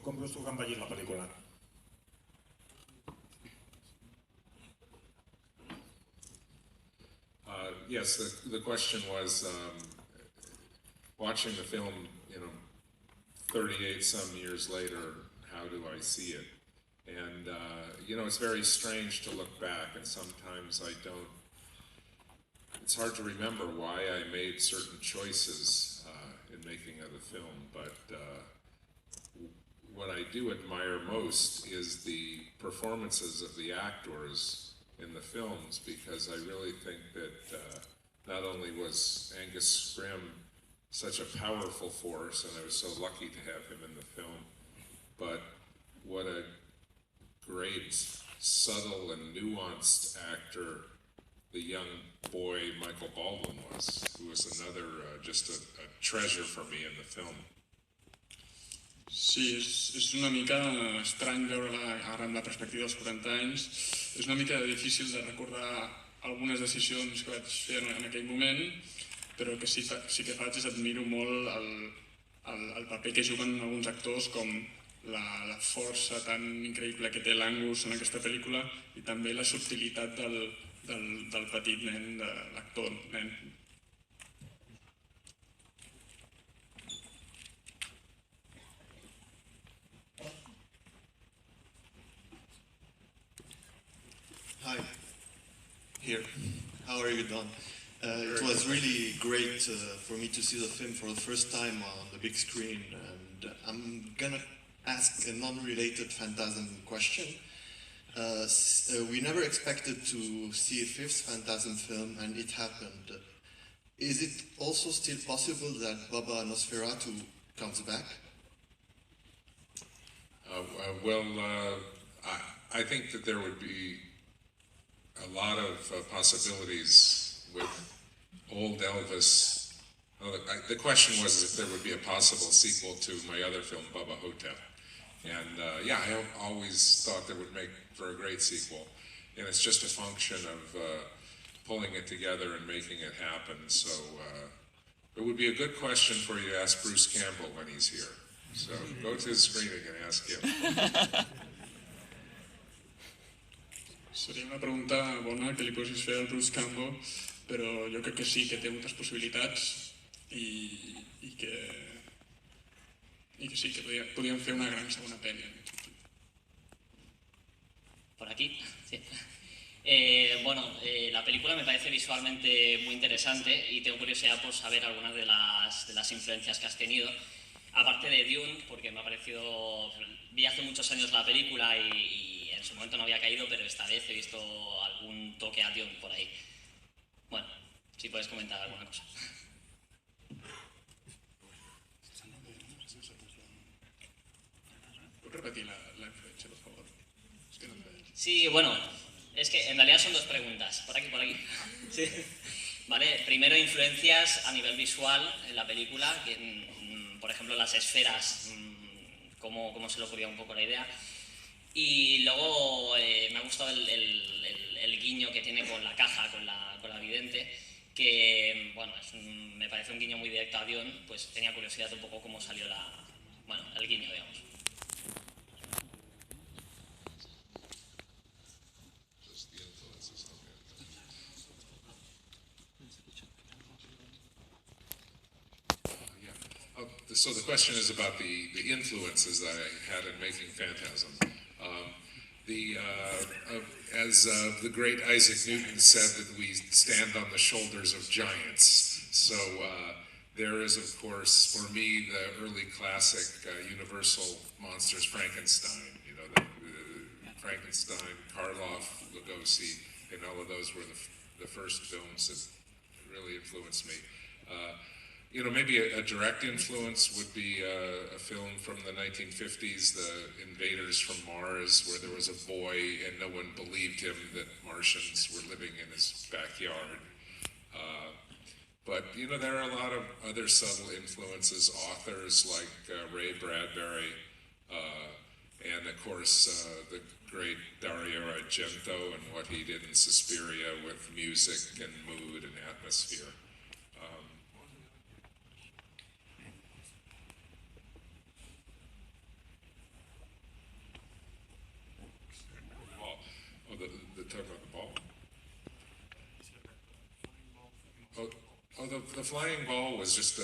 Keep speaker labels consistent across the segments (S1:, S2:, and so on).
S1: com Bruce quan vegis la pel·lícula?
S2: Yes, the question was, watching the film, 38 some years later, how do I see it? And, it's very strange to look back, and sometimes I don't, it's hard to remember why I made certain choices in making of the film, but what I do admire most is the performances of the actors in the films, because I really think that not only was Angus Scrimm such a powerful force, and I was so lucky to have him in the film, but what a great, subtle and nuanced actor the young boy Michael Baldwin was, who was another, just a treasure for me in the film.
S3: Sí, és una mica estrany veure-la ara amb la perspectiva dels 40 anys. És una mica difícil de recordar algunes decisions que vaig fer en aquell moment, però el que sí que faig és admiro molt el paper que juguen alguns actors, com la força tan increïble que té l'Angus en aquesta pel·lícula i també la subtilitat del petit nen, de l'actor nen.
S4: Hi, here. How are you, Don? It was really great for me to see the film for the first time on the big screen, and I'm gonna ask a non-related Phantasm question. We never expected to see a fifth Phantasm film, and it happened. Is it also still possible that Baba Nosferatu comes back?
S2: I think that there would be a lot of possibilities with old Elvis. The question was if there would be a possible sequel to my other film, Bubba Hotep. And yeah, I always thought that would make for a great sequel. And it's just a function of pulling it together and making it happen. So it would be a good question for you to ask Bruce Campbell when he's here. So go to his screening and ask him.
S3: Seria una pregunta bona que li posis fer al Bruce Campbell, però jo crec que sí que té moltes possibilitats i que sí que podríem fer una gran segona pel·li en aquest sentit.
S5: Por aquí, sí. Bueno, la película me parece visualmente muy interesante y tengo curiosidad por saber algunas de las influencias que has tenido. Aparte de Dune, porque me ha parecido... Vi hace muchos años la película y en su momento no había caído, pero esta vez he visto algún toque a Dune por ahí. Bueno, si puedes comentar alguna cosa.
S3: ¿Puedes repetir la influencia, por favor? Es que no me...
S5: Sí, bueno, es que en realidad son dos preguntas. Por aquí, por aquí. Sí. Vale, primero influencias a nivel visual en la película, que, por ejemplo las esferas, cómo se le ocurrió un poco la idea. Y luego me ha gustado el guiño que tiene con la caja, con la vidente, que bueno, me parece un guiño muy directo a Dune, pues tenía curiosidad un poco cómo salió el guiño, digamos.
S2: So the question is about the influences that I had in making Phantasm. As the great Isaac Newton said, that we stand on the shoulders of giants. So there is, of course, for me, the early classic Universal monsters, Frankenstein. You know, Frankenstein, Karloff, Lugosi, and all of those were the first films that really influenced me. You know, maybe a direct influence would be a film from the 1950s, The Invaders from Mars, where there was a boy and no one believed him that Martians were living in his backyard. But, you know, there are a lot of other subtle influences, authors like Ray Bradbury, and of course the great Dario Argento and what he did in Suspiria with music and mood and atmosphere. the flying ball was just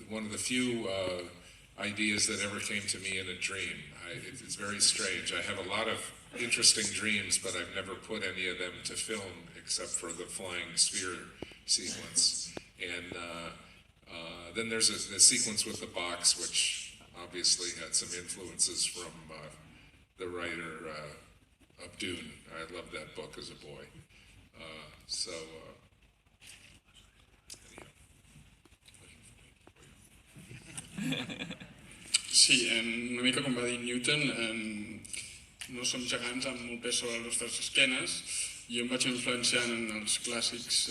S2: one of the few ideas that ever came to me in a dream. It's very strange. I have a lot of interesting dreams, but I've never put any of them to film except for the flying sphere sequence. And then there's a sequence with the box, which obviously had some influences from the writer of Dune. I loved that book as a boy.
S3: Sí, una mica com va dir Newton, no som gegants amb molt pes sobre les nostres esquenes, i jo em vaig influenciant en els clàssics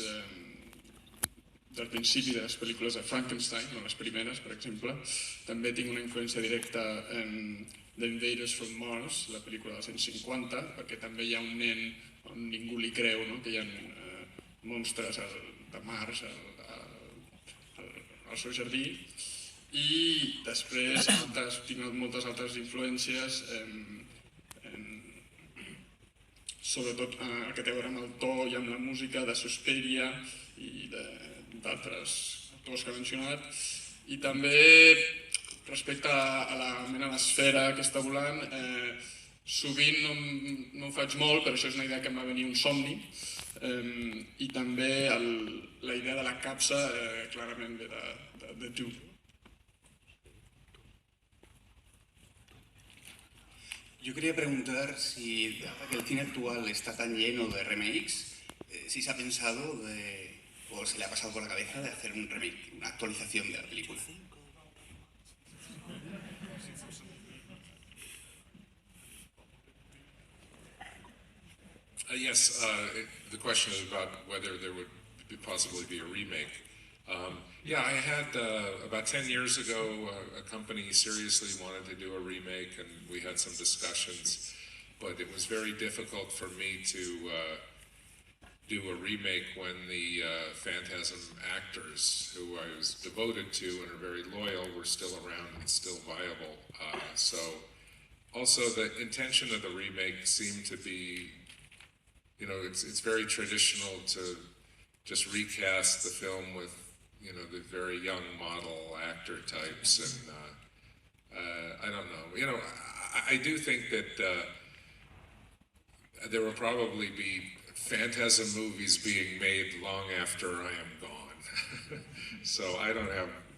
S3: del principi de les pel·lícules de Frankenstein, o les primeres, per exemple. També tinc una influència directa en The Invaders from Mars, la pel·lícula dels anys 50, perquè també hi ha un nen on ningú li creu, no? Que hi ha monstres de Mars al seu jardí. I després tinc moltes altres influències, sobretot el que té a veure amb el to i amb la música de Suspiria i d'altres autors que he mencionat. I també respecte a la mena d'esfera que està volant, sovint no ho faig molt, però això és una idea que em va venir un somni. I també la idea de la capsa clarament ve de Dune.
S1: Yo quería preguntar si, dado que el cine actual está tan lleno de remakes, si se ha pensado o se le ha pasado por la cabeza de hacer un remake, una actualización de la película.
S2: Yes, the question is about whether there would possibly be a remake. Yeah, I had, about 10 years ago, a company seriously wanted to do a remake, and we had some discussions, but it was very difficult for me to do a remake when the Phantasm actors, who I was devoted to and are very loyal, were still around and still viable. So, also the intention of the remake seemed to be, it's very traditional to just recast the film with the very young model actor types, and I don't know. I do think that there will probably be Phantasm movies being made long after I am gone. So I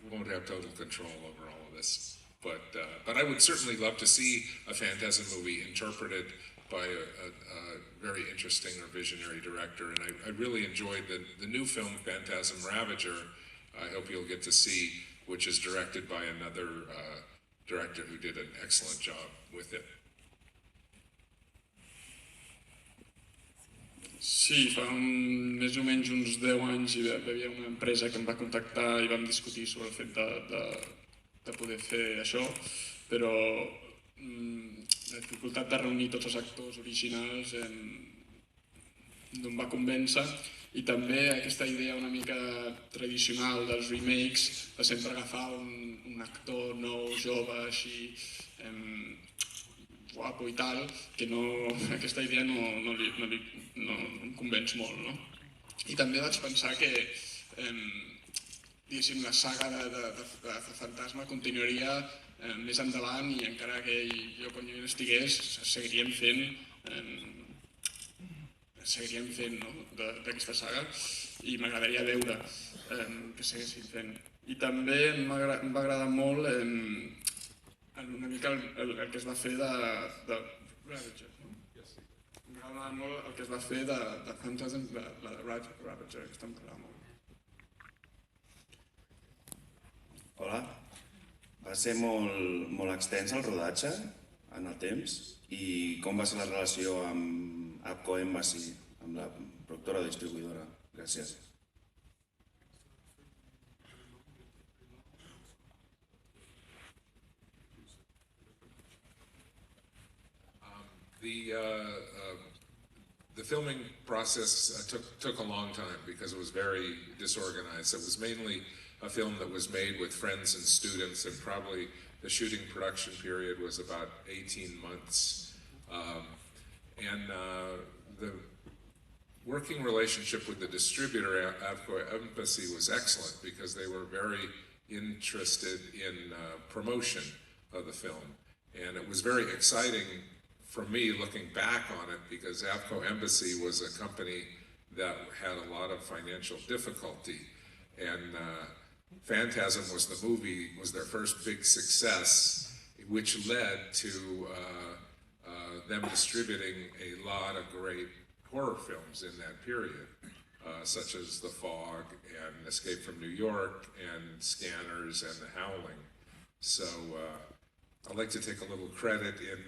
S2: won't have total control over all of this. But I would certainly love to see a Phantasm movie interpreted by a very interesting or visionary director. And I really enjoyed the new film, Phantasm Ravager, I hope you'll get to see, which is directed by another director who did an excellent job with it.
S3: Sí, fa més o menys uns 10 anys hi havia una empresa que em va contactar i vam discutir sobre el fet de poder fer això, però la dificultat de reunir tots els actors originals no em va convèncer, i també aquesta idea una mica tradicional dels remakes de sempre agafar un actor nou, jove, així guapo i tal, que aquesta idea no em convenç molt, no? I també vaig pensar que diguéssim, la saga de Phantasma continuaria més endavant, i encara que jo quan jo estigués seguiríem fent d'aquesta saga, i m'agradaria veure que seguessin fent. I també em va agradar molt una mica el que es va fer de Ravager. M'agradava molt el que es va fer de Phantasm, de Ravager, que m'agradava molt.
S6: Hola. Va ser molt extens el rodatge en el temps, i com va ser la relació amb Abco Embassy, amb la productora o distribuïdora? Gràcies.
S2: The filming process took a long time because it was very disorganized. It was mainly a film that was made with friends and students, and probably the shooting production period was about 18 months. working relationship with the distributor, Avco Embassy, was excellent because they were very interested in promotion of the film. And it was very exciting for me looking back on it because Avco Embassy was a company that had a lot of financial difficulty. And Phantasm was their first big success, which led to them distributing a lot of great horror films in that period, such as The Fog and Escape from New York and Scanners and The Howling. So I'd like to take a little credit in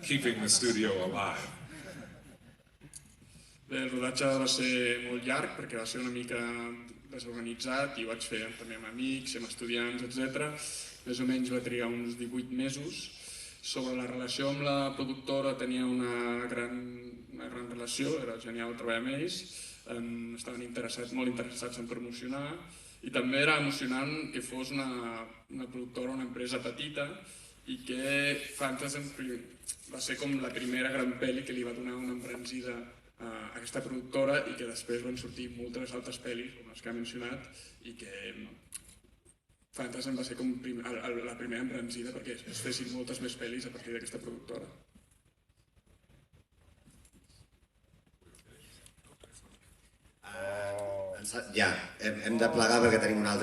S2: keeping the studio alive.
S3: Bé, el rodatge va ser molt llarg perquè va ser una mica desorganitzat i ho vaig fer també amb amics, amb estudiants, etc. Més o menys va trigar uns 18 mesos. Sobre la relació amb la productora tenia una gran relació, era genial treballar amb ells, estaven molt interessats en promocionar i també era emocionant que fos una productora, una empresa petita i que Phantasm va ser com la primera gran pel·li que li va donar una embranzida a aquesta productora i que després van sortir moltes altres pel·lis, com les que ha mencionat, i que Phantasm va ser com la primera embranzida perquè es fessin moltes més pel·lis a partir d'aquesta productora.
S7: Ja, hem de plegar perquè tenim una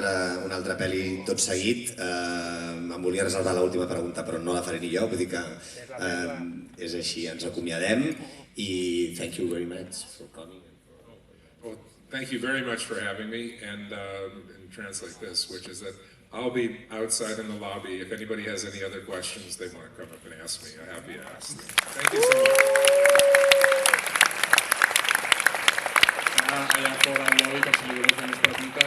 S7: altra pel·li tot seguit. Em volia reservar l'última pregunta, però no la faré ni jo, vull dir que és així, ens acomiadem i thank you very much for coming.
S2: Well, thank you very much for having me, and translate this, which is that I'll be outside in the lobby. If anybody has any other questions, they want to come up and ask me. I'm happy to ask them. Thank you so much.
S3: Allà fora al lobby per si li voleu fer més preguntes.